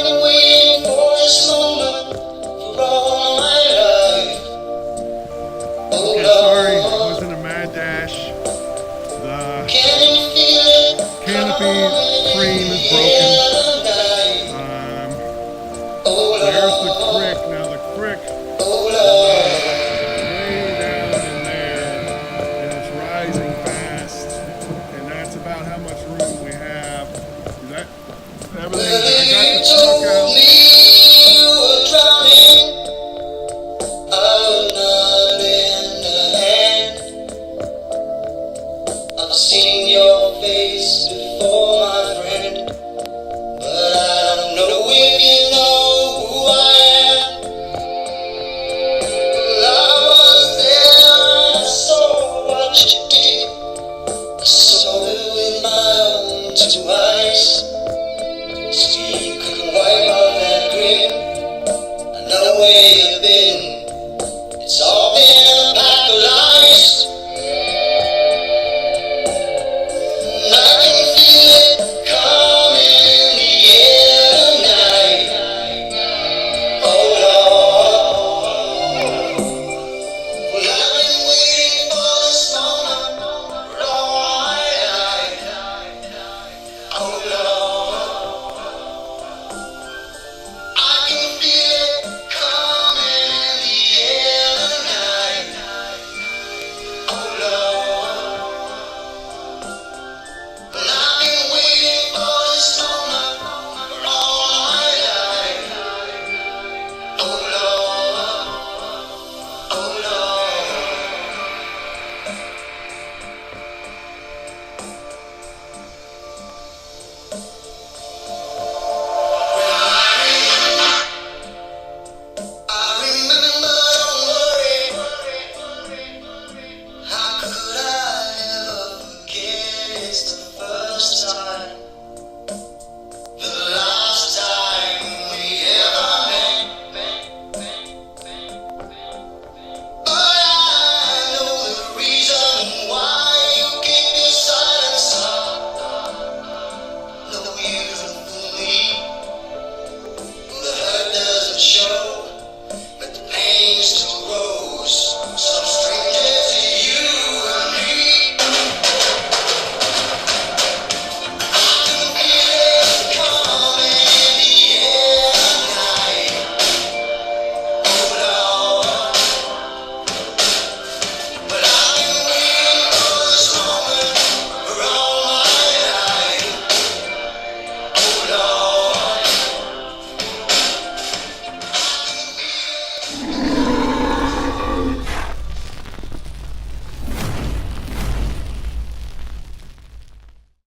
been waiting for this moment for all my life. Okay, sorry, I was in a mad dash. The canopy frame is broken. There's the crick. Now the crick is way down in there, and it's rising fast. And that's about how much room we have. That everything. I got the truck out. I've seen your face before, my friend, but I don't know if you know who I am. Well, I was there and I saw what you did. I saw it with my own two eyes. So you couldn't wipe off that grin. I know where you've been. It's all